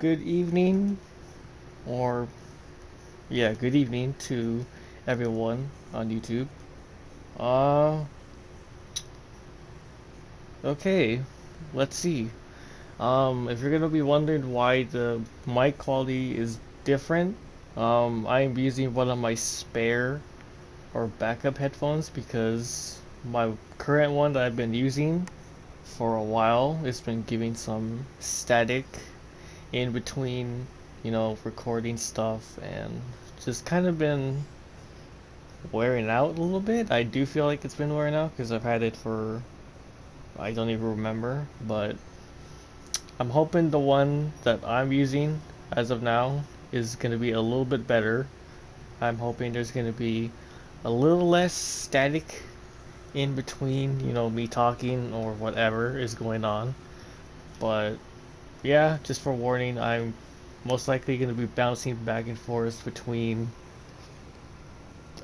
good evening, or yeah, good evening to everyone on YouTube. Uh, okay, let's see. If you're gonna be wondering why the mic quality is different, I'm using one of my spare or backup headphones because my current one that I've been using for a while has been giving some static in between, recording stuff and just kind of been wearing out a little bit. I do feel like it's been wearing out because I've had it for I don't even remember, but I'm hoping the one that I'm using as of now is going to be a little bit better. I'm hoping there's going to be a little less static in between, me talking or whatever is going on. But yeah, just for warning, I'm most likely going to be bouncing back and forth between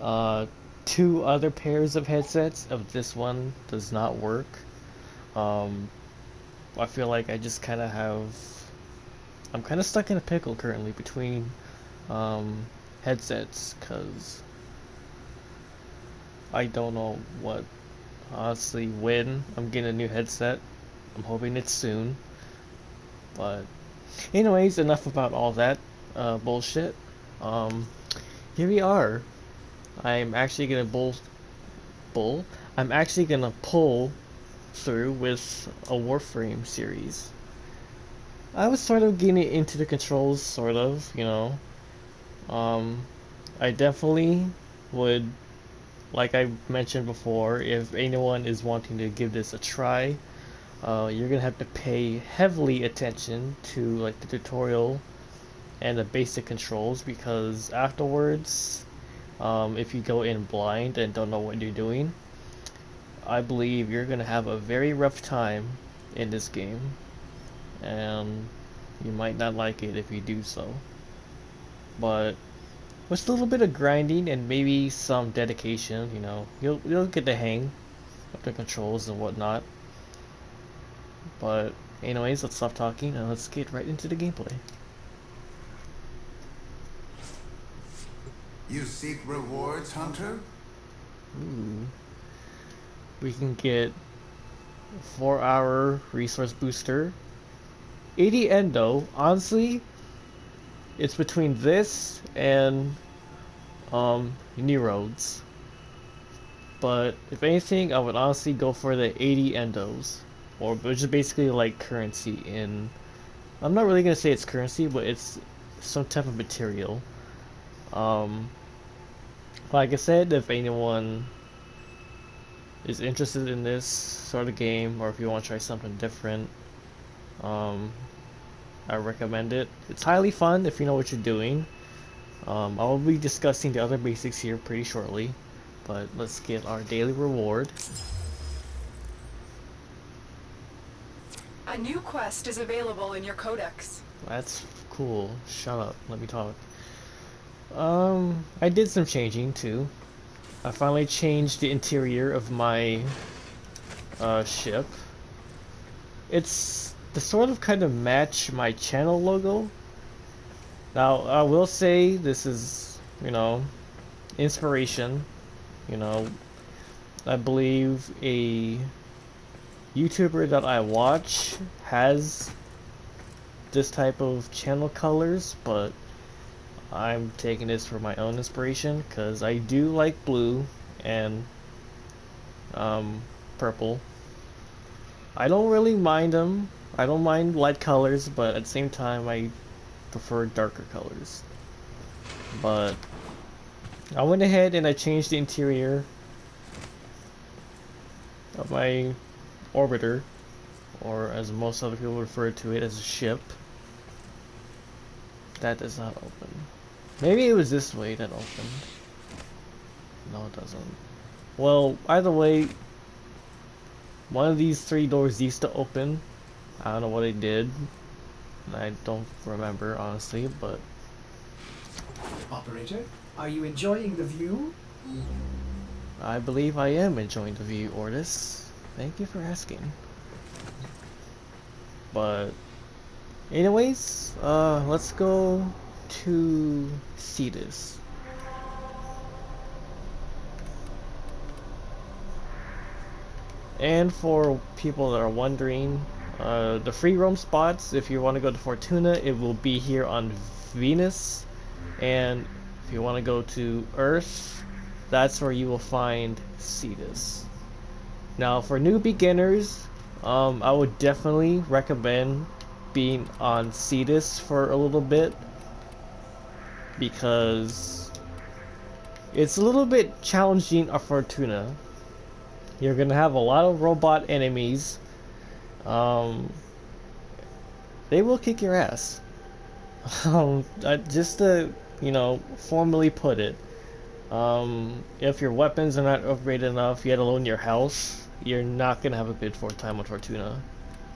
uh, two other pairs of headsets. If this one does not work, um, I feel like I just kind of have. I'm kind of stuck in a pickle currently between um, headsets because I don't know what, honestly, when I'm getting a new headset. I'm hoping it's soon. But, anyways, enough about all that bullshit. Um, Here we are. I'm actually gonna bull. I'm actually gonna pull through with a Warframe series. I was sort of getting into the controls, sort of. Um, I definitely would, like I mentioned before, if anyone is wanting to give this a try, you're gonna have to pay heavily attention to like the tutorial and the basic controls because afterwards, if you go in blind and don't know what you're doing, I believe you're gonna have a very rough time in this game, and you might not like it if you do so. But with a little bit of grinding and maybe some dedication, you'll get the hang of the controls and whatnot. But anyways, let's stop talking and let's get right into the gameplay. You seek rewards, Hunter? Ooh, we can get 4-hour resource booster. 80 endo. Honestly, it's between this and new roads. But if anything, I would honestly go for the 80 endos, or which is basically like currency in. I'm not really gonna say it's currency, but it's some type of material. Um, like I said, if anyone is interested in this sort of game, or if you want to try something different, um, I recommend it. It's highly fun if you know what you're doing. I will be discussing the other basics here pretty shortly, but let's get our daily reward. A new quest is available in your codex. That's cool. Shut up. Let me talk. I did some changing too. I finally changed the interior of my ship. It's the sort of kind of match my channel logo. Now, I will say this is, inspiration. You know, I believe a YouTuber that I watch has this type of channel colors, but I'm taking this for my own inspiration because I do like blue and purple. I don't really mind them. I don't mind light colors, but at the same time, I prefer darker colors. But I went ahead and I changed the interior of my orbiter, or as most other people refer to it, as a ship. That does not open. Maybe it was this way that opened. No, it doesn't. Well, either way, one of these three doors used to open. I don't know what it did. I don't remember, honestly, but... Operator, are you enjoying the view? I believe I am enjoying the view, Ortis. Thank you for asking. But Anyways, let's go to Cetus. And for people that are wondering, the free roam spots, if you want to go to Fortuna, it will be here on Venus. And if you want to go to Earth, that's where you will find Cetus. Now, for new beginners, I would definitely recommend being on Cetus for a little bit, because it's a little bit challenging on Fortuna. You're gonna have a lot of robot enemies. Um, they will kick your ass. Just to, formally put it, if your weapons are not upgraded enough, yet alone your health, you're not gonna have a good time on Fortuna.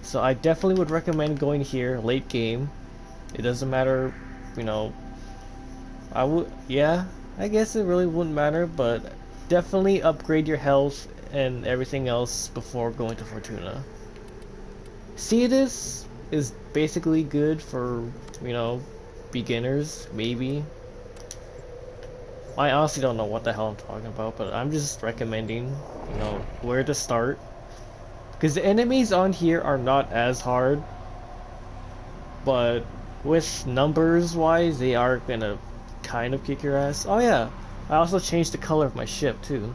So I definitely would recommend going here late game. It doesn't matter, you know. Yeah, I guess it really wouldn't matter, but definitely upgrade your health and everything else before going to Fortuna. Cetus is basically good for, beginners, maybe. I honestly don't know what the hell I'm talking about, but I'm just recommending, where to start. Because the enemies on here are not as hard, but with numbers wise, they are gonna kind of kick your ass. Oh yeah, I also changed the color of my ship too.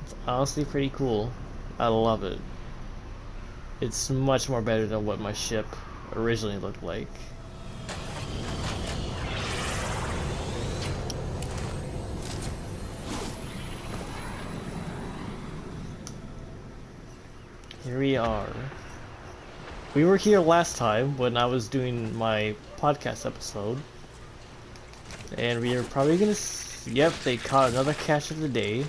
It's honestly pretty cool. I love it. It's much more better than what my ship originally looked like. Here we are. We were here last time when I was doing my podcast episode, and we are probably gonna. Yep, they caught another catch of the day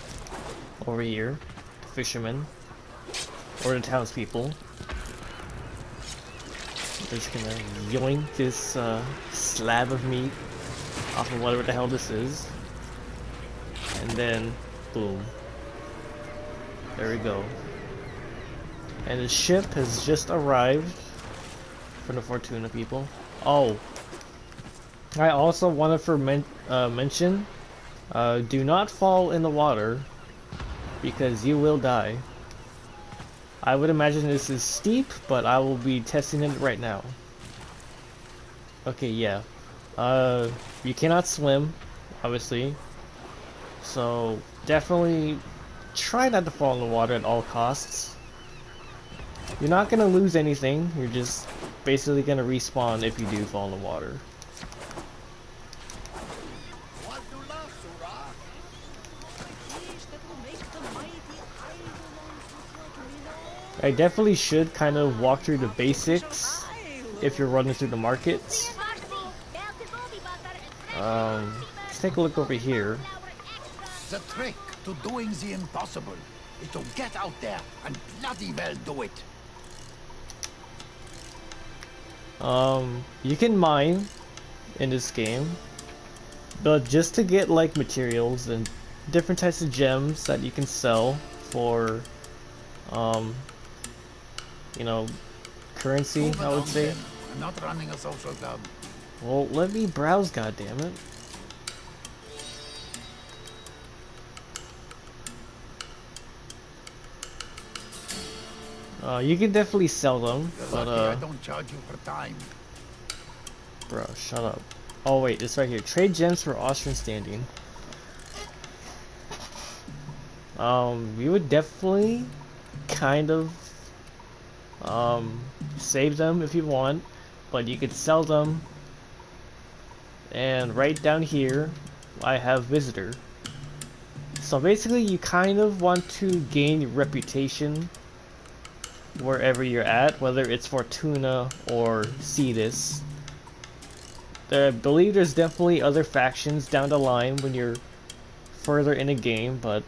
over here. The fishermen or the townspeople. They're just gonna yoink this slab of meat off of whatever the hell this is, and then boom. There we go. And the ship has just arrived from the Fortuna people. Oh, I also wanted to mention, do not fall in the water, because you will die. I would imagine this is steep, but I will be testing it right now. Okay, yeah. You cannot swim, obviously. So definitely try not to fall in the water at all costs. You're not gonna lose anything, you're just basically gonna respawn if you do fall in the water. I definitely should kind of walk through the basics if you're running through the markets. Let's take a look over here. The trick to doing the impossible is to get out there and bloody well do it. You can mine in this game, but just to get like materials and different types of gems that you can sell for, currency, I would say. I'm not running a social club. Well, let me browse, goddammit. You can definitely sell them, but I don't charge you for time. bro, shut up. Oh wait, it's right here. Trade gems for Austrian standing. We would definitely kind of save them if you want, but you could sell them. And right down here, I have visitor. So basically, you kind of want to gain reputation wherever you're at, whether it's Fortuna or Cetus. I believe there's definitely other factions down the line when you're further in a game, but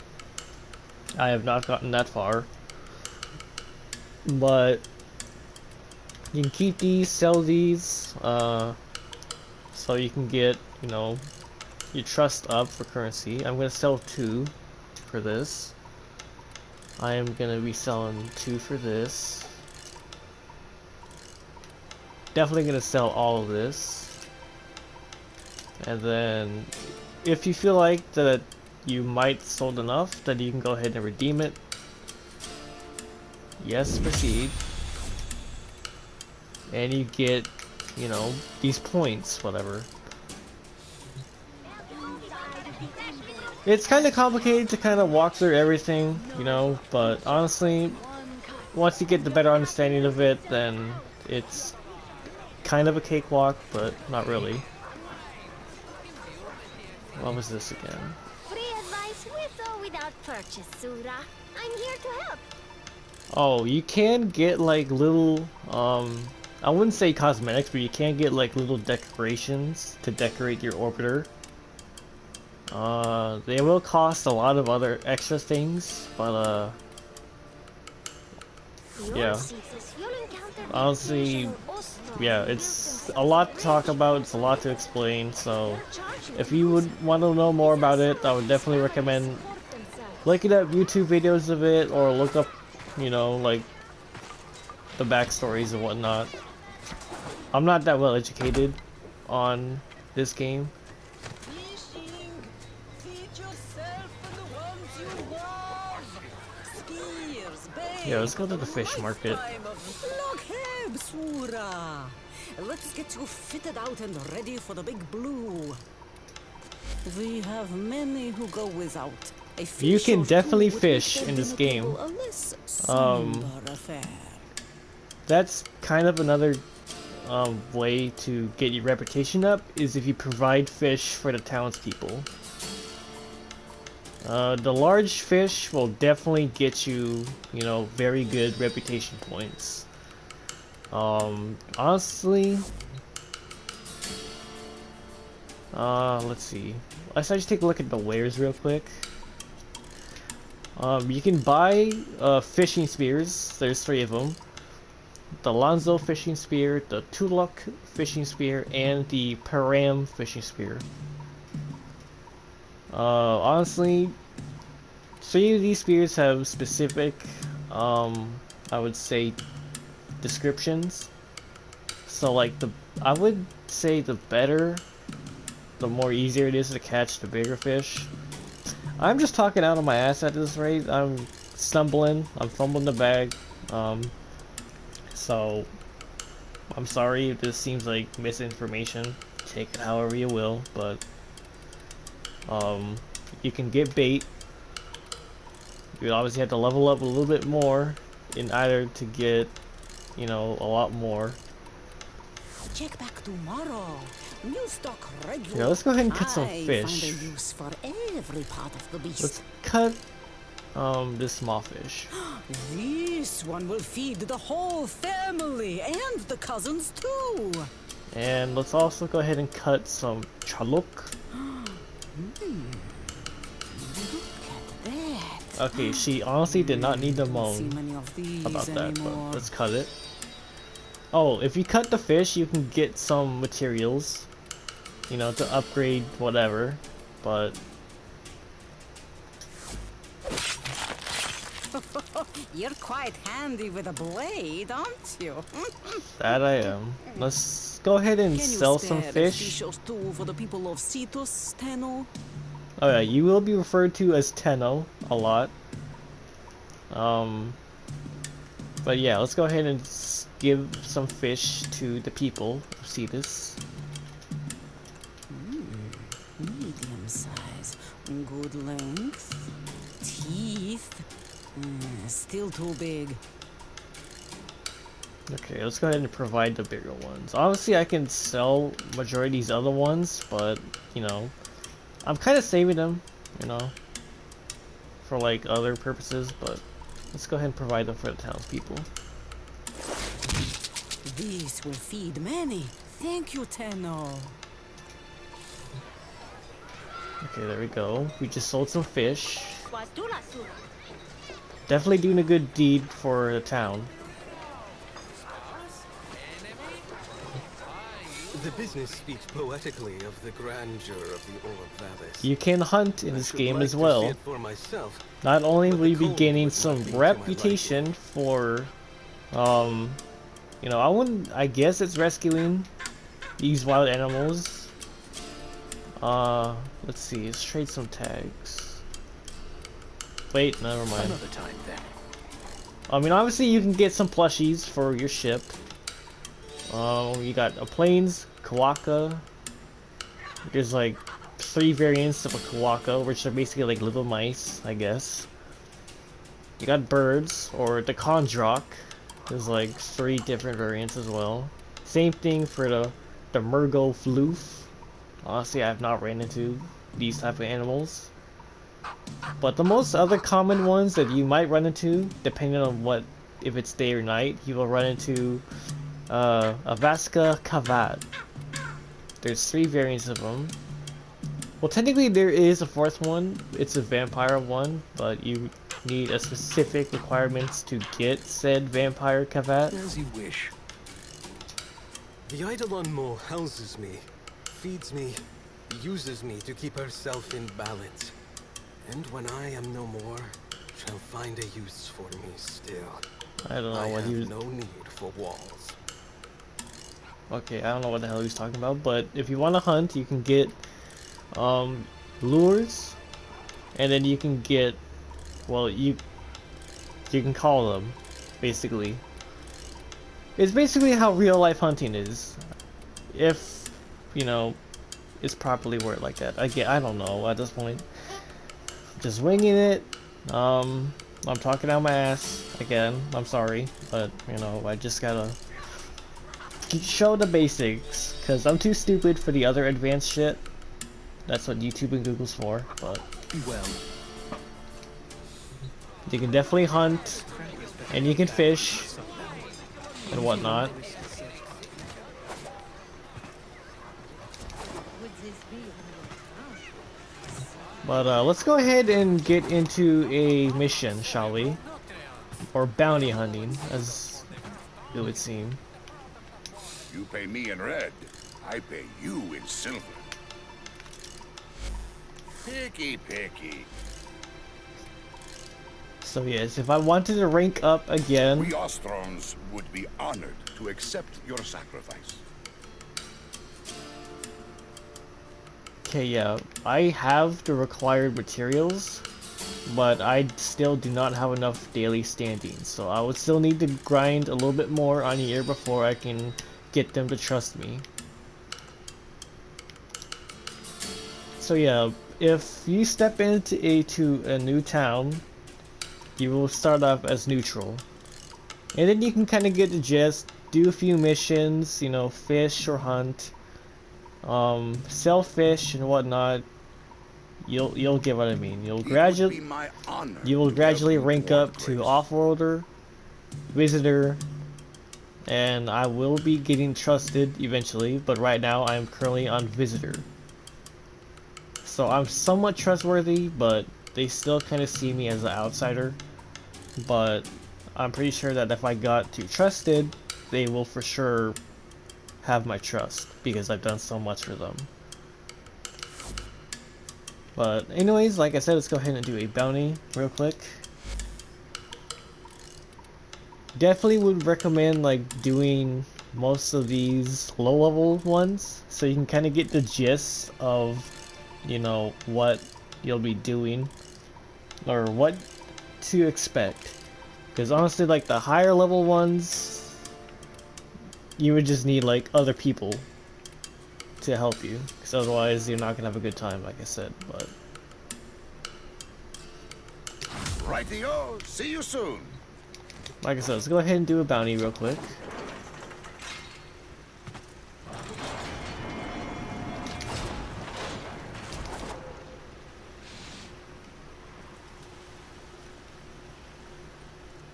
I have not gotten that far. But you can keep these, sell these, so you can get, your trust up for currency. I'm gonna sell 2 for this. I am gonna be selling 2 for this. definitely gonna sell all of this. And then, if you feel like that you might sold enough, then you can go ahead and redeem it. Yes, proceed. And you get, you know, these points, whatever. It's kind of complicated to kind of walk through everything, you know, but honestly, once you get the better understanding of it, then it's kind of a cakewalk, but not really. What was this again? Free advice with or without purchase, Sura. I'm here to help. Oh, you can get like little, I wouldn't say cosmetics, but you can get like little decorations to decorate your orbiter. They will cost a lot of other extra things, but yeah. Honestly, yeah, it's a lot to talk about, it's a lot to explain, so if you would want to know more about it, I would definitely recommend looking up YouTube videos of it, or look up, you know, like, the backstories and whatnot. I'm not that well educated on this game. Yeah, let's go to the fish market. Look here, Sura. Let's get you fitted out and ready for the big blue. We have many who go without. You can definitely fish in this game. That's kind of another way to get your reputation up, is if you provide fish for the townspeople. The large fish will definitely get you, you know, very good reputation points. Honestly, let's see. Let's just take a look at the wares real quick. You can buy fishing spears. There's 3 of them. The Lonzo fishing spear, the Tuluk fishing spear, and the Param fishing spear. Honestly, 3 of these spears have specific, I would say, descriptions. So like I would say the better, the more easier it is to catch the bigger fish. I'm just talking out of my ass at this rate. I'm stumbling, I'm fumbling the bag. So I'm sorry if this seems like misinformation. Take it however you will, but you can get bait. You obviously have to level up a little bit more in either to get, you know, a lot more. Check back tomorrow. New stock regular. Yeah, let's go ahead and cut some fish. Find a use for every part of the beast. Let's cut this small fish. This one will feed the whole family and the cousins too. And let's also go ahead and cut some chaluk. Okay, she honestly did not need to moan about that, but let's cut it. Oh, if you cut the fish, you can get some materials, you know, to upgrade whatever, but... You're quite handy with a blade, aren't you? That I am. Let's go ahead and sell some fish. For the people of Cetus, Tenno? Oh yeah, you will be referred to as Tenno a lot. But yeah, let's go ahead and give some fish to the people of Cetus. Medium size, good length, teeth, still too big. Okay, let's go ahead and provide the bigger ones. Obviously, I can sell majority of these other ones, but you know, I'm kind of saving them, you know, for like other purposes. But let's go ahead and provide them for the townspeople. This will feed many. Thank you, Tenno. Okay, there we go. We just sold some fish. Definitely doing a good deed for the town. The business speaks poetically of the grandeur of the Orb Vallis. You can hunt in this game as well. Not only will you be gaining some reputation for You know, I wouldn't. I guess it's rescuing these wild animals. Let's see. Let's trade some tags. Wait, never mind. Another time then. I mean, obviously you can get some plushies for your ship. You got a plains Kawaka. There's like 3 variants of a Kawaka, which are basically like little mice, I guess. You got birds, or the Kondrok. There's like 3 different variants as well. Same thing for the Murgo Floof. Honestly, I have not ran into these type of animals. But the most other common ones that you might run into, depending on what, if it's day or night, you will run into a Vasca Kavat. There's 3 variants of them. Well, technically there is a 4th one. It's a vampire one, but you need a specific requirements to get said vampire Kavat. As you wish. The Eidolon Mo houses me, feeds me, uses me to keep herself in balance. And when I am no more, shall find a use for me still. I don't know I what have he was. no need for walls. Okay, I don't know what the hell he's talking about, but if you want to hunt, you can get lures, and then you can get, well, you can call them, basically. It's basically how real life hunting is, if you know it's properly worded like that. I don't know at this point. Just winging it. I'm talking out my ass again. I'm sorry, but you know I just gotta show the basics, because I'm too stupid for the other advanced shit. That's what YouTube and Google's for, but Be well. you can definitely hunt, and you can fish, and whatnot. But let's go ahead and get into a mission, shall we? Or bounty hunting, as it would seem. You pay me in red, I pay you in silver. Picky, picky. So yes, if I wanted to rank up again, We Ostrons would be honored to accept your sacrifice. okay, yeah, I have the required materials, but I still do not have enough daily standing, so I would still need to grind a little bit more on here before I can get them to trust me. So yeah, if you step into a new town, you will start off as neutral, and then you can kind of get the gist, do a few missions, you know, fish or hunt, sell fish and whatnot. You'll get what I mean. It would be my honor You will to gradually help you rank toward up to grace. off-worlder, visitor, and I will be getting trusted eventually, but right now I'm currently on visitor. So I'm somewhat trustworthy, but they still kind of see me as an outsider. But I'm pretty sure that if I got to trusted, they will for sure have my trust, because I've done so much for them. But anyways, like I said, let's go ahead and do a bounty real quick. Definitely would recommend like doing most of these low level ones, so you can kind of get the gist of, you know, what you'll be doing or what to expect. Because honestly, like the higher level ones, you would just need like other people to help you, because otherwise you're not gonna have a good time, like I said. But Rightio, see you soon. like I said, let's go ahead and do a bounty real quick.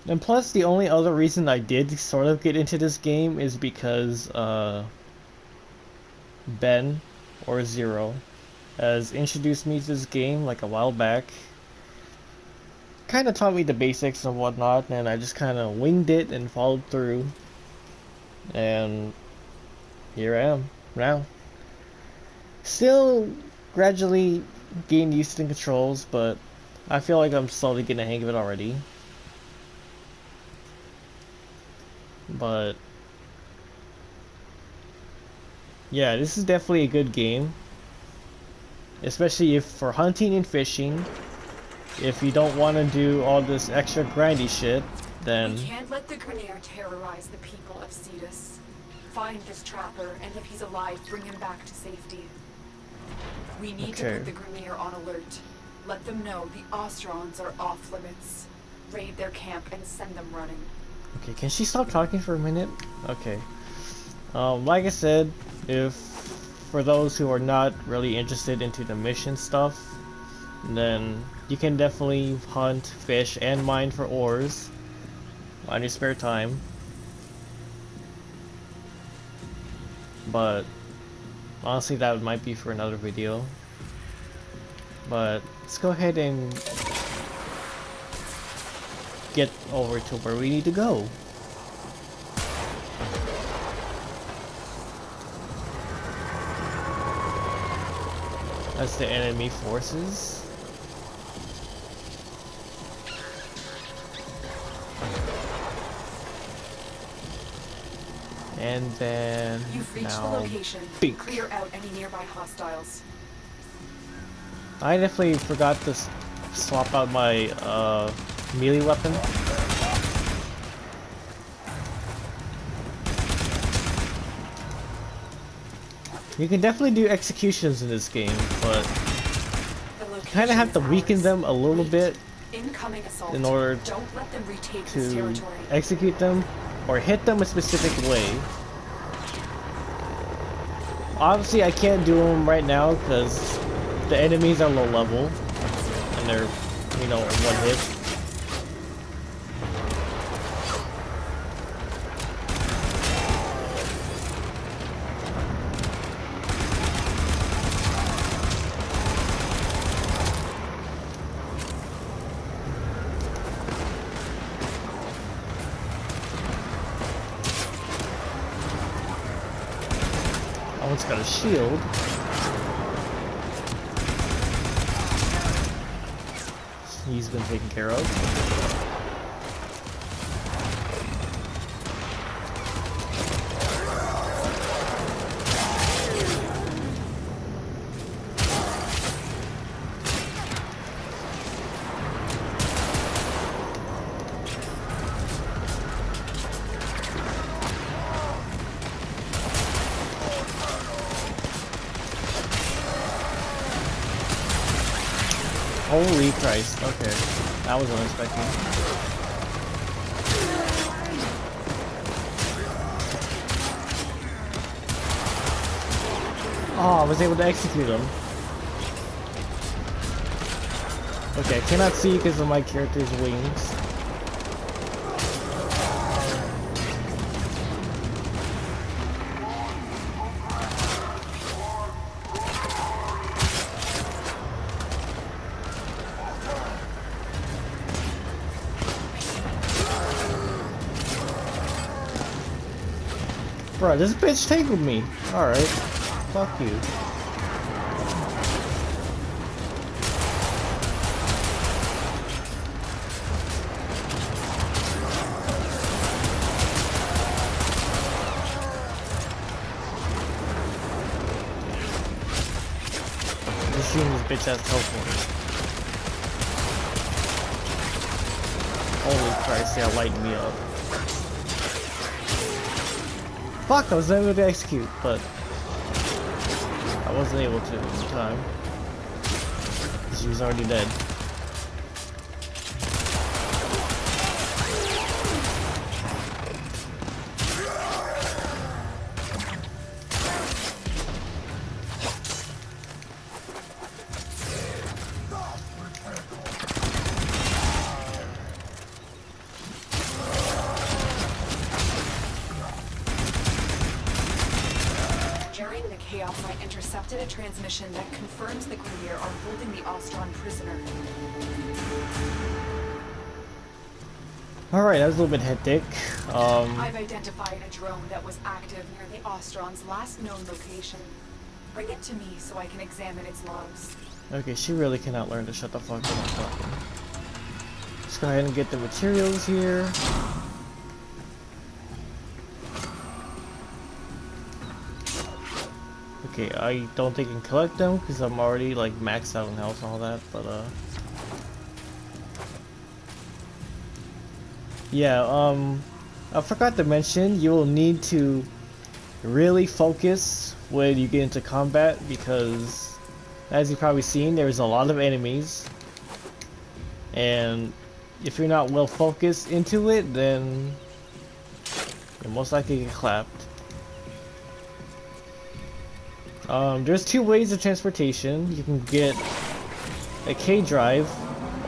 And plus, the only other reason I did sort of get into this game is because Ben, or Zero, has introduced me to this game like a while back. Kind of taught me the basics and whatnot, and I just kind of winged it and followed through. And here I am now. Still gradually getting used to the controls, but I feel like I'm slowly getting the hang of it already. But Yeah, this is definitely a good game. Especially if for hunting and fishing. If you don't want to do all this extra grindy shit, then... We can't let the Grineer terrorize the people of Cetus. Find this trapper, and if he's alive, bring him back to safety. We need to put the Grineer on alert. Let them know the Ostrons are off limits. Raid their camp and send them running. Okay, can she stop talking for a minute? Okay. Like I said, if for those who are not really interested into the mission stuff, then you can definitely hunt, fish, and mine for ores on your spare time. But honestly, that might be for another video. But let's go ahead and get over to where we need to go. That's the enemy forces. And then You've reached the now location. bink. Clear out any nearby hostiles. I definitely forgot to swap out my melee weapon. You can definitely do executions in this game, but you kind of have to weaken them a little bit in order Don't let them retake this to territory. execute them or hit them a specific way. Obviously, I can't do them right now because the enemies are low level and they're, you know, one hit. That one's got a shield. He's been taken care of. Holy Christ, okay. That was unexpected. Oh, I was able to execute him. Okay, I cannot see because of my character's wings. Bro, this bitch tangled me. Alright. Fuck you. Just shooting this bitch ass teleport. Holy Christ, yeah, lighten me up. Fuck, I was able to execute, but I wasn't able to in time. She was already dead. During the chaos, I intercepted a transmission that confirms the Grineer are holding the Ostron prisoner. Alright, that was a little bit hectic. I've identified a drone that was active near the Ostron's last known location. Bring it to me so I can examine its logs. Okay, she really cannot learn to shut the fuck up. Let's go ahead and get the materials here. Okay, I don't think I can collect them because I'm already like maxed out in health and all that, but yeah, I forgot to mention you will need to really focus when you get into combat because as you've probably seen there's a lot of enemies, and if you're not well focused into it then you'll most likely get clapped. There's two ways of transportation. You can get a K-drive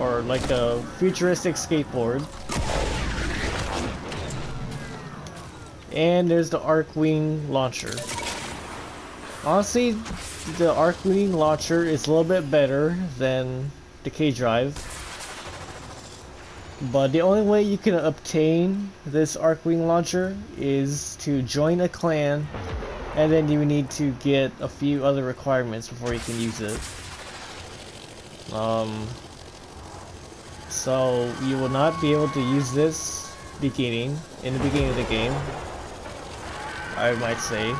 or like a futuristic skateboard, and there's the Arcwing launcher. Honestly, the Arcwing launcher is a little bit better than the K-drive, but the only way you can obtain this Arcwing launcher is to join a clan, and then you need to get a few other requirements before you can use it. So you will not be able to use this in the beginning of the game, I might say.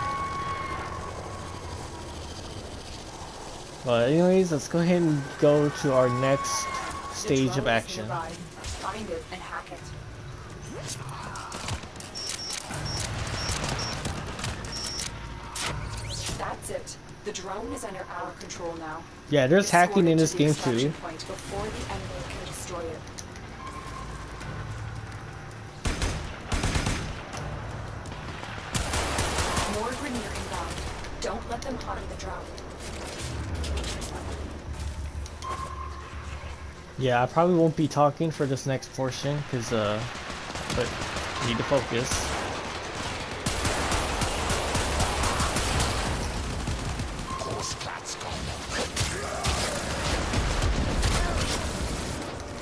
But anyways, let's go ahead and go to our next stage of action. Find it and hack it. That's it. The drone is under our control now. Yeah, there's hacking in this the game extraction too. point before the enemy can destroy it. More Grineer inbound. Don't let them harm the drone. Yeah, I probably won't be talking for this next portion because but I need to focus.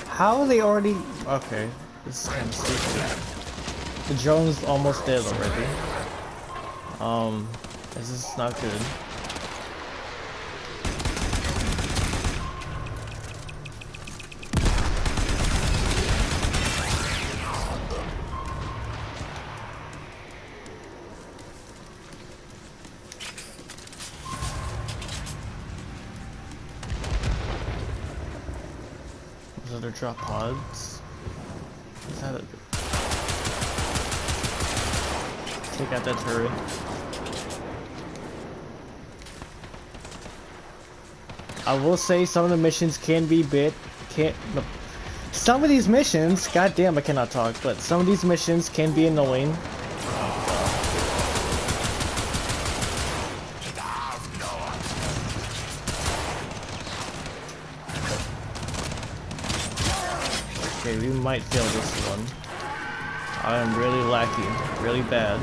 How are they already? Okay, this is kind of stupid. The drone's almost dead already. This is not good. Other drop pods. Is that a... Take out that turret. I will say some of the missions can be some of these missions, goddamn I cannot talk, but some of these missions can be annoying. Okay, we might fail this one. I am really lacking, really bad.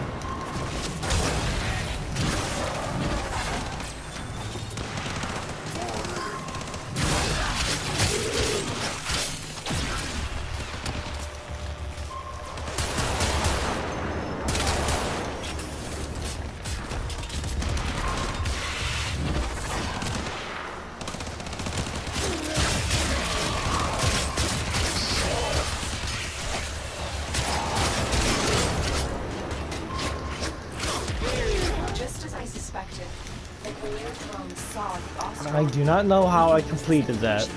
I do not know how I completed that.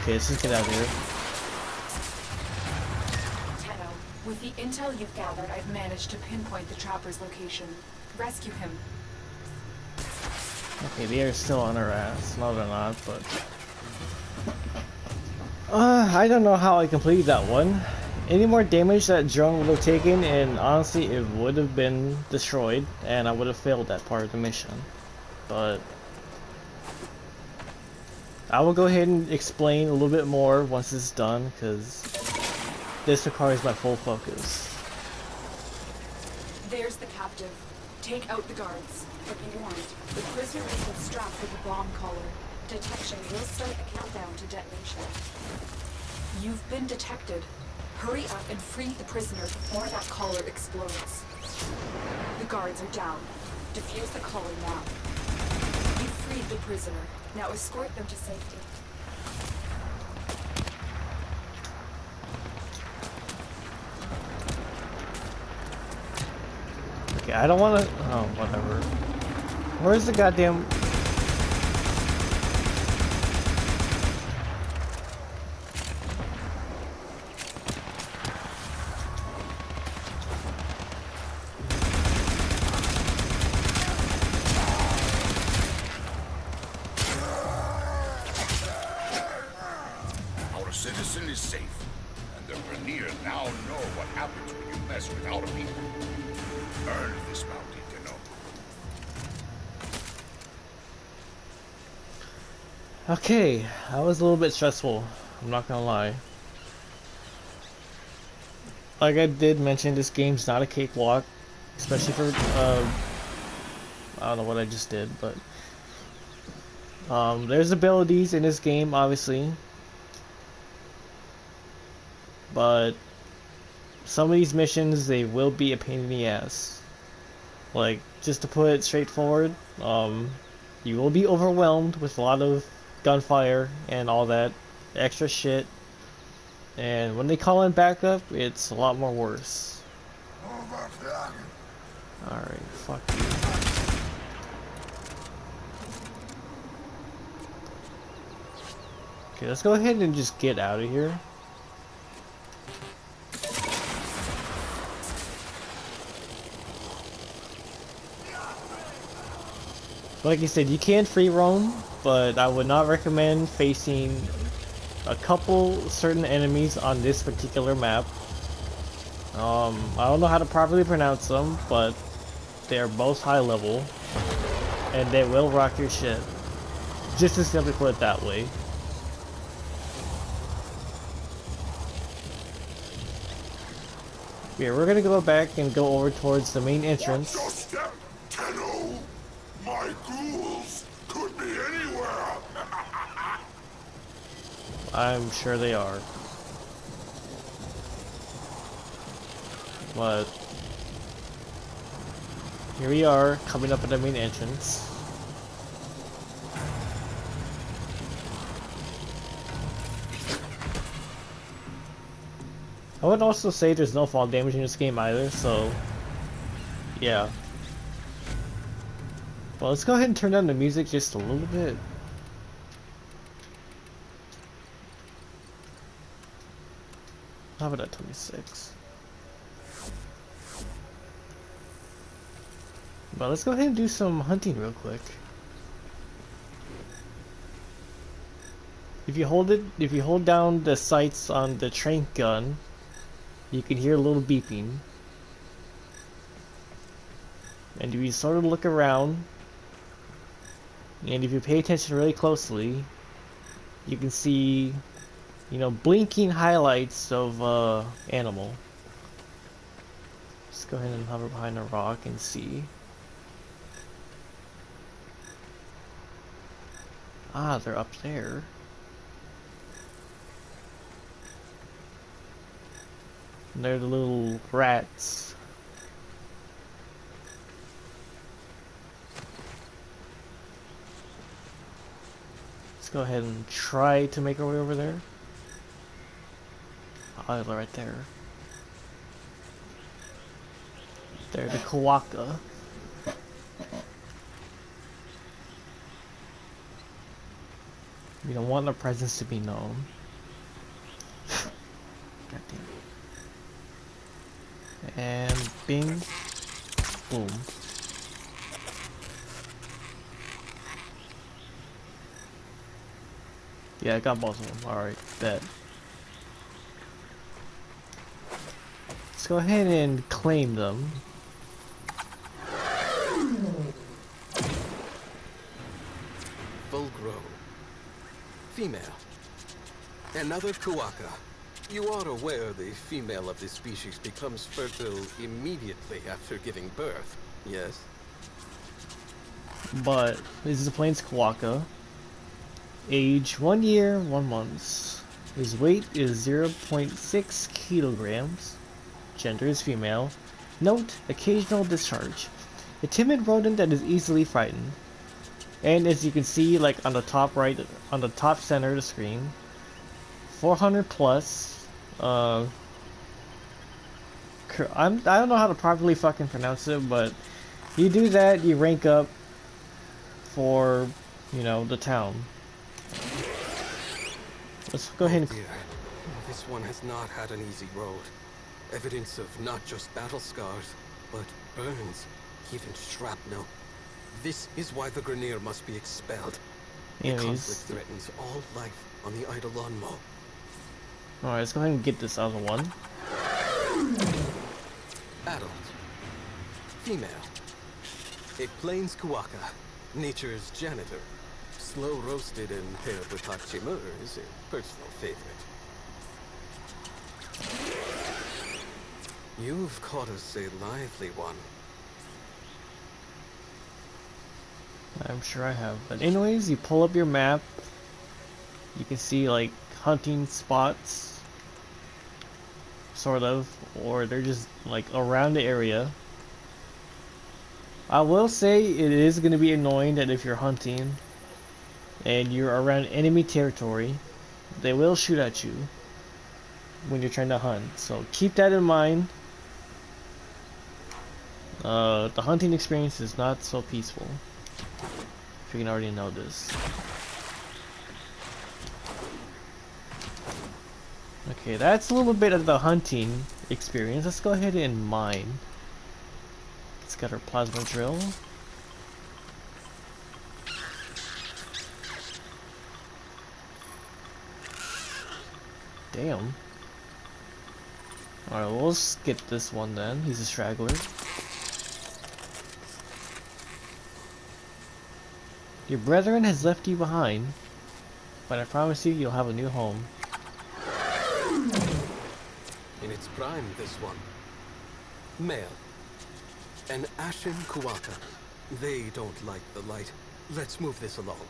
Okay, let's just get out of here. Tenno, with the intel you've gathered, I've managed to pinpoint the trapper's location. Rescue him. Okay, they are still on our ass. No, they're not, but... I don't know how I completed that one. Any more damage that drone would have taken, and honestly, it would have been destroyed, and I would have failed that part of the mission. But... I will go ahead and explain a little bit more once it's done, because this requires my full focus. There's the captive. Take out the guards. But be warned, the prisoner has been strapped with a bomb collar. Detection will start a countdown to detonation. You've been detected. Hurry up and free the prisoner before that collar explodes. The guards are down. Defuse the collar now. You freed the prisoner. Now escort them to safety. Okay, I don't want to. Oh, whatever. Where's the goddamn? Our citizen is safe, and the Grineer now know what happens when you mess with our people. Earn this bounty, Tenno. Okay, that was a little bit stressful. I'm not gonna lie. Like I did mention, this game's not a cakewalk, especially for I don't know what I just did, but there's abilities in this game, obviously, but some of these missions, they will be a pain in the ass. Like, just to put it straightforward, you will be overwhelmed with a lot of gunfire and all that extra shit, and when they call in backup, it's a lot more worse. Alright, fuck you. Okay, let's go ahead and just get out of here. Like I said, you can free roam, but I would not recommend facing a couple certain enemies on this particular map. I don't know how to properly pronounce them, but they're both high level, and they will rock your shit. Just to simply put it that way. Yeah, we're gonna go back and go over towards the main entrance. Watch your step, Tenno! My ghouls could be anywhere! I'm sure they are. But here we are, coming up at the main entrance. I would also say there's no fall damage in this game either, so yeah. Well, let's go ahead and turn down the music just a little bit. How about at 26? But let's go ahead and do some hunting real quick. If you hold down the sights on the train gun, you can hear a little beeping. And if you sort of look around, and if you pay attention really closely, you can see, you know, blinking highlights of animal. Let's go ahead and hover behind a rock and see. Ah, they're up there. And they're the little rats. Let's go ahead and try to make our way over there. Oh, they're right there. They're the Kawaka. We don't want their presence to be known. God damn it. And bing. Boom. Yeah, I got both of them. Alright, bet. Let's go ahead and claim them. Full grown. Female. Another Kawaka. You are aware the female of this species becomes fertile immediately after giving birth, yes? But this is a Plains Kawaka. Age 1 year, 1 month. His weight is 0.6 kilograms. Gender is female. Note, occasional discharge. A timid rodent that is easily frightened. And as you can see, like on the top right, on the top center of the screen, 400 plus. I don't know how to properly fucking pronounce it, but you do that, you rank up for, you know, the town. Let's go ahead and... Dear. This one has not had an easy road. Evidence of not just battle scars, but burns, even shrapnel. This is why the Grineer must be expelled. The conflict threatens all life on the Eidolon Mo. Alright, let's go ahead and get this other one. Adult. Female. A plains Kuwaka, nature's janitor. Slow roasted and paired with hot chimur is a personal favorite. You've caught us a lively one. I'm sure I have. But anyways, you pull up your map. You can see like hunting spots. Sort of. Or they're just like around the area. I will say it is going to be annoying that if you're hunting and you're around enemy territory, they will shoot at you when you're trying to hunt. So keep that in mind. The hunting experience is not so peaceful. If you can already know this. Okay, that's a little bit of the hunting experience. Let's go ahead and mine. Let's get our plasma drill. Damn. Alright, we'll skip this one then. He's a straggler. Your brethren has left you behind, but I promise you, you'll have a new home. In its prime, this one. Male. An Ashen Kuwaka. They don't like the light. Let's move this along.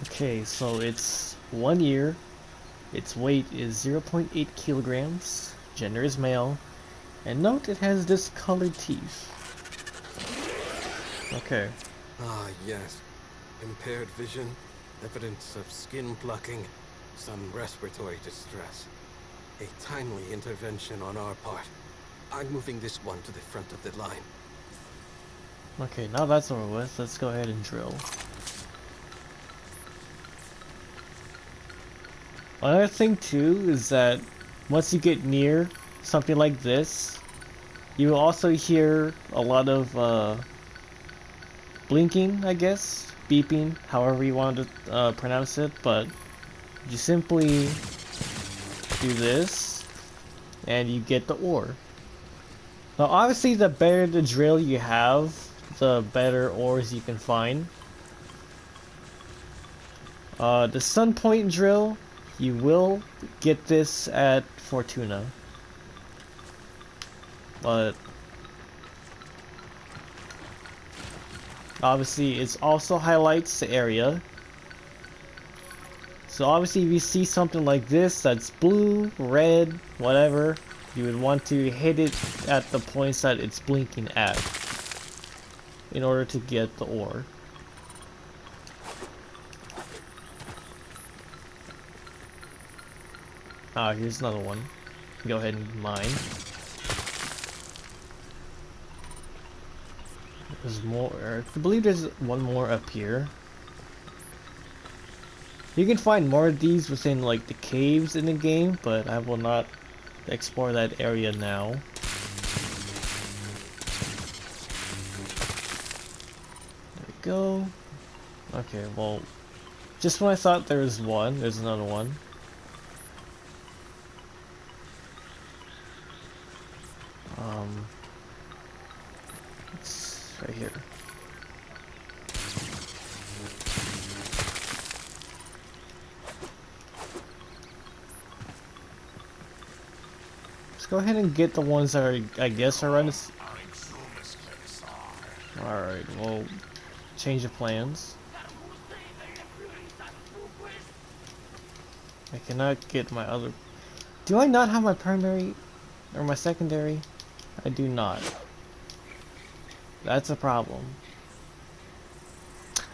Okay, so it's 1 year. Its weight is 0.8 kilograms. Gender is male. And note it has discolored teeth. Okay. Ah, yes. Impaired vision, evidence of skin plucking, some respiratory distress. A timely intervention on our part. I'm moving this one to the front of the line. Okay, now that's over with. Let's go ahead and drill. Another thing too is that once you get near something like this, you will also hear a lot of blinking, I guess, beeping, however you want to pronounce it, but you simply do this and you get the ore. Now obviously the better the drill you have, the better ores you can find. The Sun Point drill, you will get this at Fortuna, but obviously it also highlights the area. So obviously if you see something like this that's blue, red, whatever, you would want to hit it at the points that it's blinking at in order to get the ore. Ah, here's another one. Go ahead and mine. There's more. I believe there's one more up here. You can find more of these within like the caves in the game, but I will not explore that area now. There we go. Okay, well, just when I thought there was one, there's another one. It's right here. Let's go ahead and get the ones that are, I guess, are around this. Alright, we'll change the plans. I cannot get my other... Do I not have my primary or my secondary? I do not. That's a problem.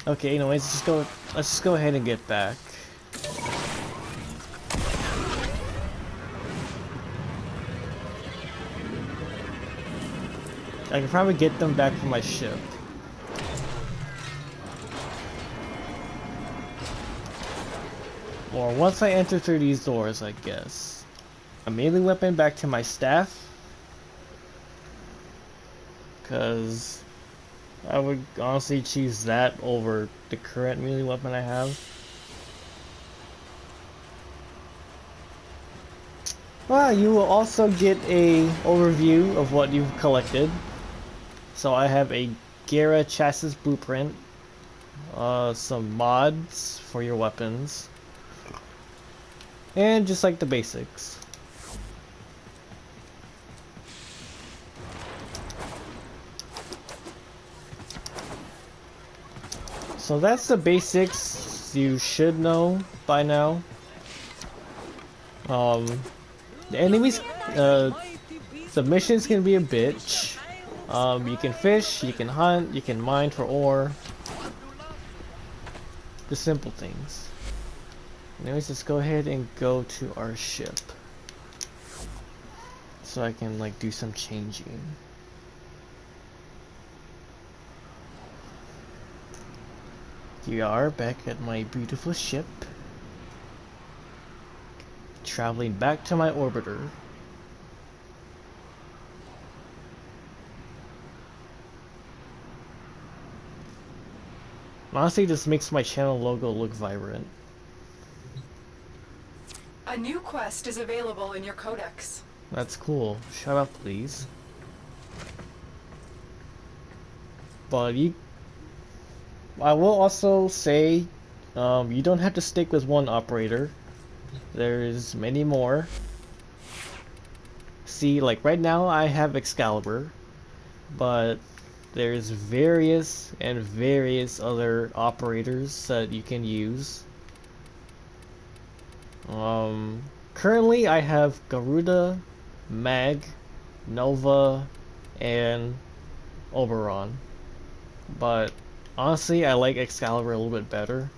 Okay, anyways, let's just go ahead and get back. I can probably get them back from my ship. Or once I enter through these doors, I guess. A melee weapon back to my staff. Because I would honestly choose that over the current melee weapon I have. Well, you will also get a overview of what you've collected. So I have a Gera chassis blueprint, some mods for your weapons, and just like the basics. So that's the basics you should know by now. The enemies, the missions can be a bitch. You can fish, you can hunt, you can mine for ore. The simple things. Anyways, let's go ahead and go to our ship. So I can like do some changing. Here we are back at my beautiful ship. Traveling back to my orbiter. Honestly, this makes my channel logo look vibrant. A new quest is available in your codex. That's cool. Shut up, please. But I will also say, you don't have to stick with one operator. There's many more. See, like right now I have Excalibur, but there's various other operators that you can use. Currently I have Garuda, Mag, Nova, and Oberon. But honestly, I like Excalibur a little bit better.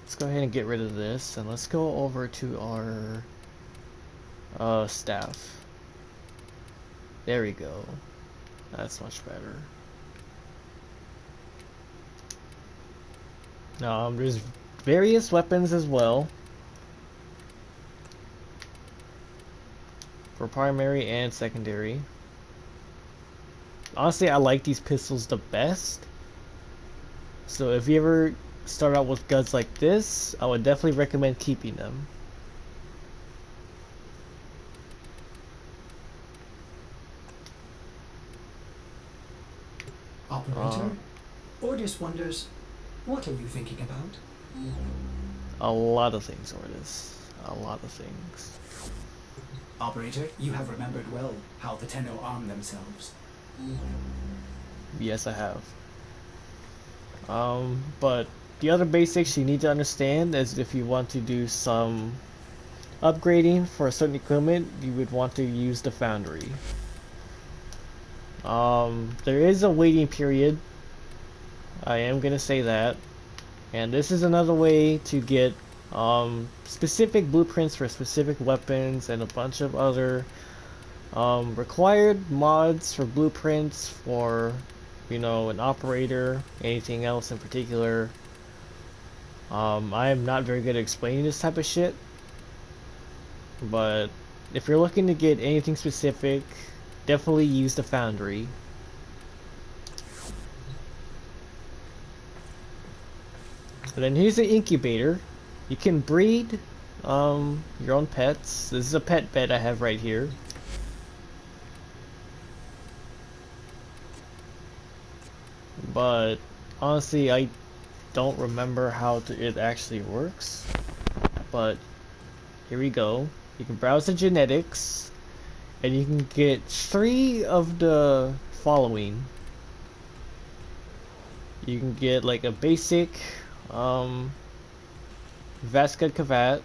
Let's go ahead and get rid of this, and let's go over to our staff. There we go. That's much better. There's various weapons as well. For primary and secondary. Honestly, I like these pistols the best. So if you ever start out with guns like this, I would definitely recommend keeping them. Operator, Ordis wonders, what are you thinking about? A lot of things, Ordis. A lot of things. Operator, you have remembered well how the Tenno arm themselves. Yes, I have. But the other basics you need to understand is if you want to do some upgrading for a certain equipment, you would want to use the foundry. There is a waiting period. I am gonna say that. And this is another way to get specific blueprints for specific weapons and a bunch of other required mods for blueprints for, you know, an operator, anything else in particular. I am not very good at explaining this type of shit, but if you're looking to get anything specific, definitely use the foundry. And then here's the incubator. You can breed your own pets. This is a pet bed I have right here. But honestly, I don't remember how it actually works. But here we go. You can browse the genetics, and you can get 3 of the following. You can get like a basic Vascud Kavat.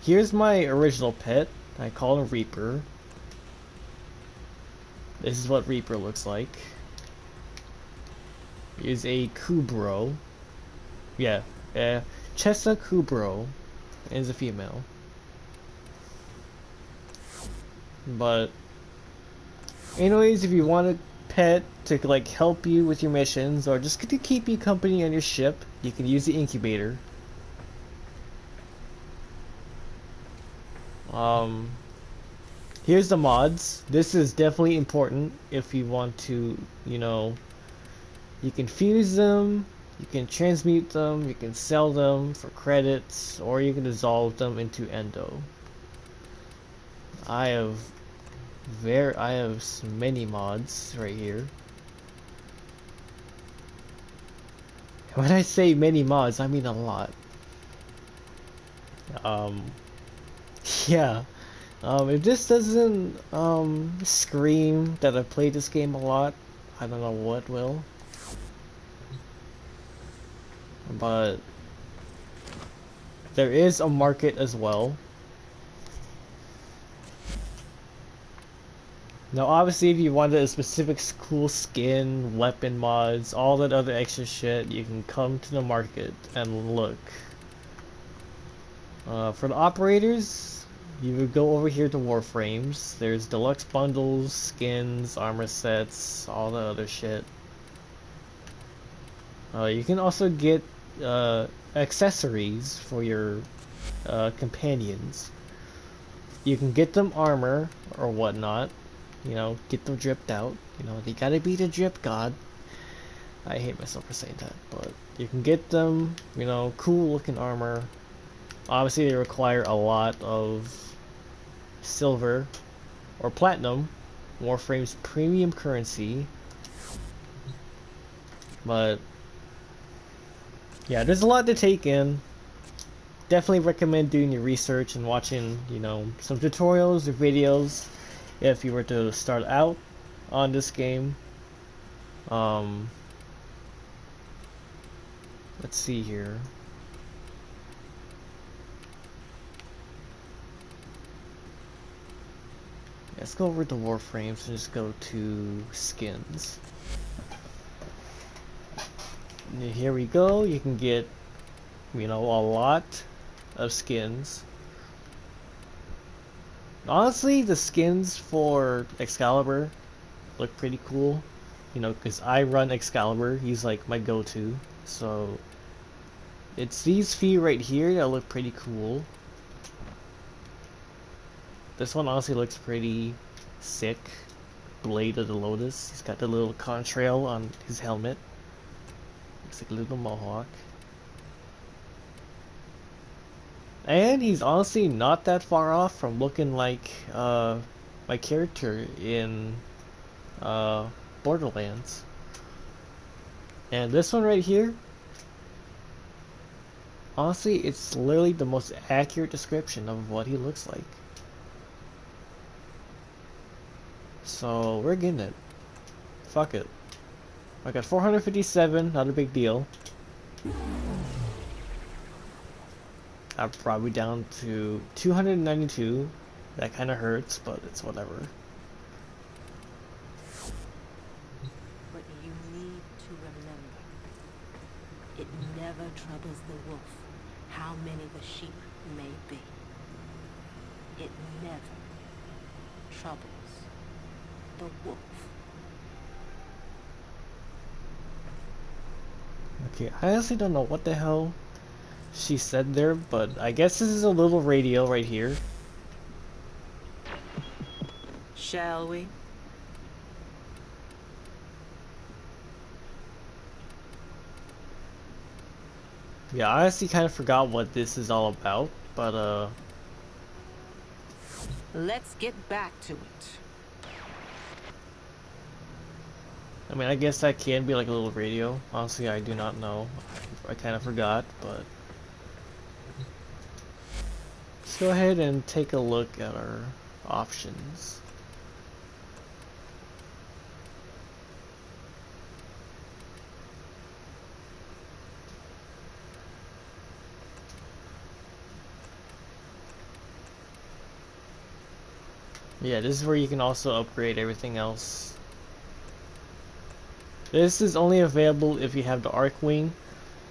Here's my original pet. I call him Reaper. This is what Reaper looks like. Here's a Kubro. Yeah, Chesa Kubro. and is a female. But anyways, if you want a pet to like help you with your missions or just to keep you company on your ship, you can use the incubator. Here's the mods. This is definitely important if you want to, you know, you can fuse them, you can transmute them, you can sell them for credits, or you can dissolve them into endo. I have many mods right here. When I say many mods, I mean a lot. Yeah. If this doesn't scream that I've played this game a lot, I don't know what will. But there is a market as well. Now obviously if you wanted a specific cool skin, weapon mods, all that other extra shit, you can come to the market and look. For the operators, you would go over here to Warframes. There's deluxe bundles, skins, armor sets, all the other shit. You can also get accessories for your companions. You can get them armor or whatnot. You know, get them dripped out. You know, they gotta be the drip god. I hate myself for saying that, but you can get them, you know, cool looking armor. Obviously they require a lot of silver or platinum, Warframe's premium currency. But yeah, there's a lot to take in. Definitely recommend doing your research and watching, you know, some tutorials or videos if you were to start out on this game. Let's see here. Let's go over to Warframes and just go to skins. And here we go. You can get, you know, a lot of skins. Honestly, the skins for Excalibur look pretty cool. You know, because I run Excalibur. He's like my go-to. So it's these few right here that look pretty cool. This one honestly looks pretty sick. Blade of the Lotus. He's got the little contrail on his helmet. Looks like a little mohawk. And he's honestly not that far off from looking like my character in Borderlands. And this one right here, honestly, it's literally the most accurate description of what he looks like. So we're getting it. Fuck it. I got 457, not a big deal. I'm probably down to 292. That kind of hurts, but it's whatever. But you need to remember, it never troubles the wolf how many the sheep may be. It never troubles the wolf. Okay, I honestly don't know what the hell she said there, but I guess this is a little radio right here. Shall we? Yeah, I honestly kind of forgot what this is all about, but Let's get back to it. I mean, I guess that can be like a little radio. Honestly, I do not know. I kind of forgot, but let's go ahead and take a look at our options. Yeah, this is where you can also upgrade everything else. This is only available if you have the Arc Wing.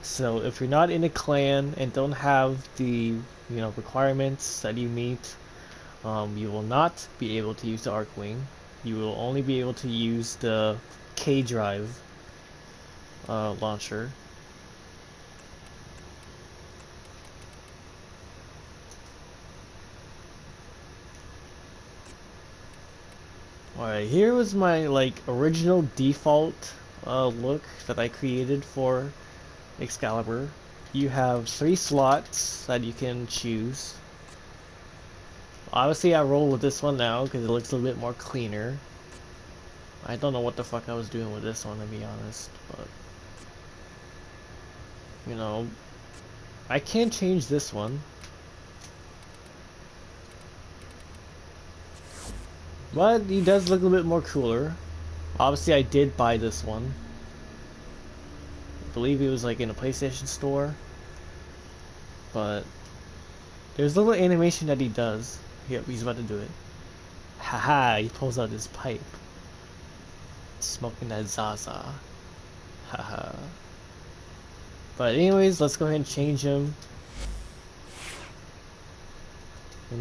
So if you're not in a clan and don't have the requirements that you meet, you will not be able to use the Arcwing. You will only be able to use the K drive launcher. Alright, here was my original default look that I created for Excalibur. You have 3 slots that you can choose. Obviously I roll with this one now because it looks a little bit more cleaner. I don't know what the fuck I was doing with this one, to be honest, but I can change this one. But he does look a little bit more cooler. Obviously I did buy this one. I believe it was in a PlayStation store. But there's a little animation that he does. Yep, he's about to do it. Haha, he pulls out his pipe. Smoking that Zaza. Haha. But anyways, let's go ahead and change him.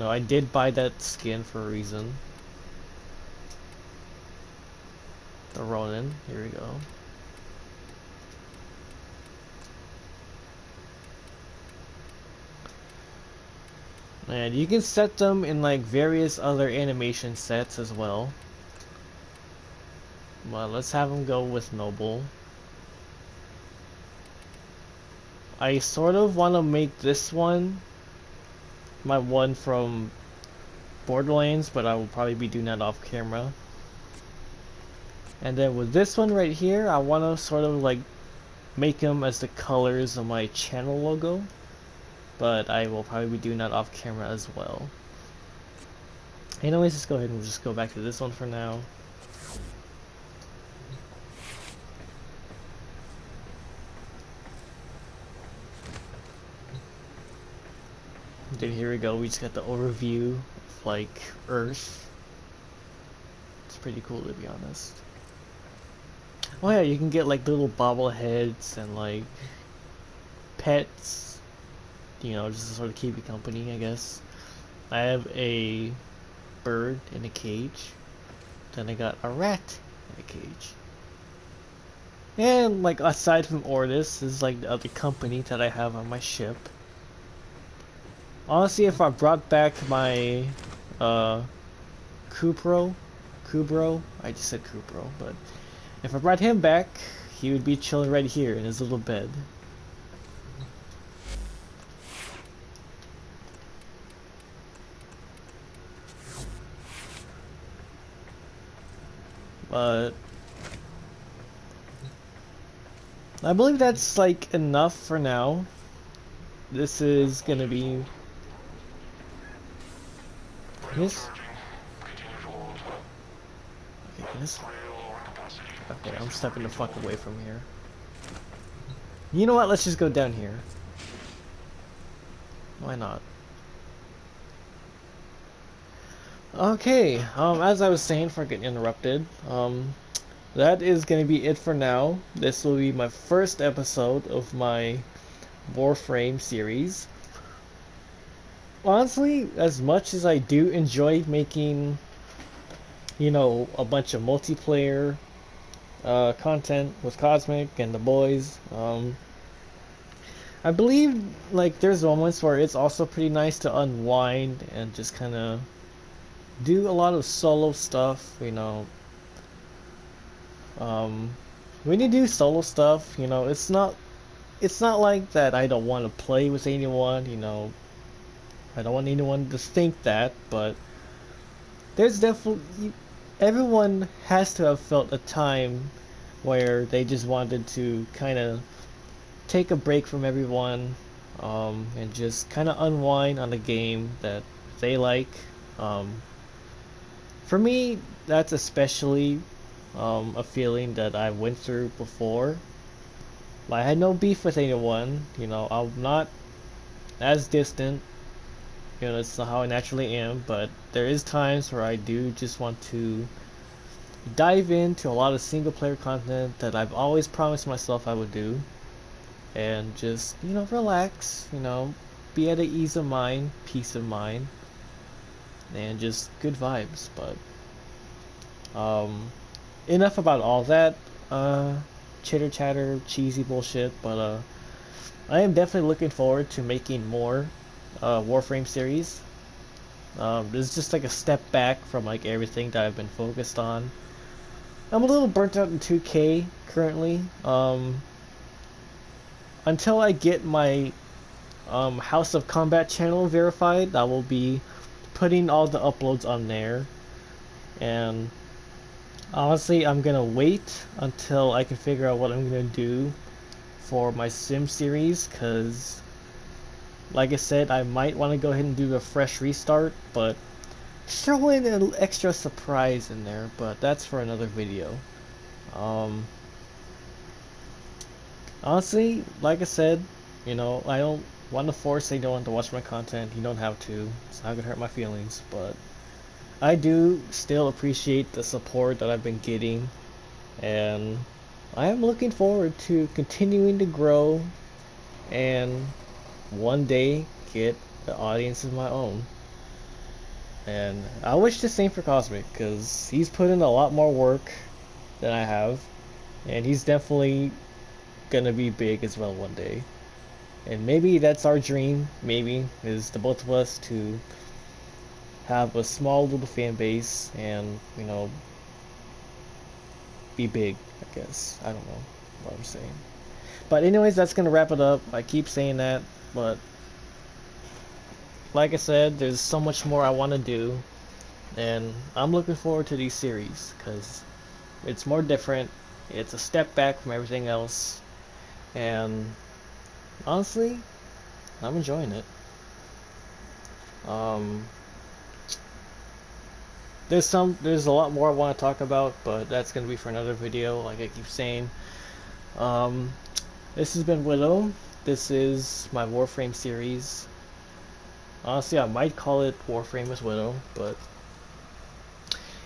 I did buy that skin for a reason. The Ronin, here we go. And you can set them in various other animation sets as well. But let's have him go with Noble. I sort of want to make this one my one from Borderlands, but I will probably be doing that off camera. And then with this one right here, I want to sort of make them as the colors of my channel logo. But I will probably be doing that off camera as well. Anyways, let's go ahead and just go back to this one for now. Then here we go, we just got the overview of Earth. It's pretty cool, to be honest. Oh yeah, you can get little bobbleheads and pets, just to sort of keep you company, I guess. I have a bird in a cage. Then I got a rat in a cage. And aside from Ordis, this is the other company that I have on my ship. Honestly, if I brought back my Kubro, I just said Kubro, but if I brought him back, he would be chilling right here in his little bed. But I believe that's enough for now. This is gonna be this. Okay, this. Okay, I'm stepping the fuck away from here. You know what? Let's just go down here. Why not? Okay, as I was saying before getting interrupted, that is going to be it for now. This will be my first episode of my Warframe series. Honestly, as much as I do enjoy making, a bunch of multiplayer content with Cosmic and the boys, I believe there's moments where it's also pretty nice to unwind and just kind of do a lot of solo stuff, when you do solo stuff, it's not like that I don't want to play with anyone, I don't want anyone to think that, but there's definitely, everyone has to have felt a time where they just wanted to kind of take a break from everyone, and just kind of unwind on a game that they like. For me, that's especially a feeling that I went through before. I had no beef with anyone, I'm not as distant, it's not how I naturally am, but there is times where I do just want to dive into a lot of single player content that I've always promised myself I would do, and just, relax, be at ease of mind, peace of mind, and just good vibes. But enough about all that chitter chatter, cheesy bullshit. But I am definitely looking forward to making more Warframe series. This is just like a step back from like everything that I've been focused on. I'm a little burnt out in 2K currently. Until I get my House of Combat channel verified, I will be putting all the uploads on there. And honestly, I'm gonna wait until I can figure out what I'm gonna do for my Sim series, because like I said, I might want to go ahead and do a fresh restart, but throw in an extra surprise in there, but that's for another video. Honestly, like I said, you know, I don't want to force anyone to watch my content. You don't have to. It's not gonna hurt my feelings, but I do still appreciate the support that I've been getting, and I am looking forward to continuing to grow and one day get the audience of my own. And I wish the same for Cosmic, because he's put in a lot more work than I have, and he's definitely gonna be big as well one day. And maybe that's our dream, maybe, is the both of us to have a small little fan base and, you know, be big, I guess. I don't know what I'm saying. But anyways, that's gonna wrap it up. I keep saying that, but like I said, there's so much more I want to do, and I'm looking forward to these series because it's more different. It's a step back from everything else, and honestly, I'm enjoying it. There's a lot more I want to talk about, but that's gonna be for another video, like I keep saying. This has been Willow. This is my Warframe series. Honestly, I might call it Warframe as Widow, but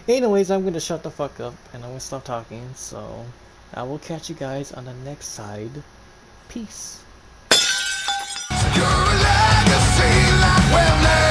anyways, I'm gonna shut the fuck up and I'm gonna stop talking, so I will catch you guys on the next side. Peace. Your legacy like well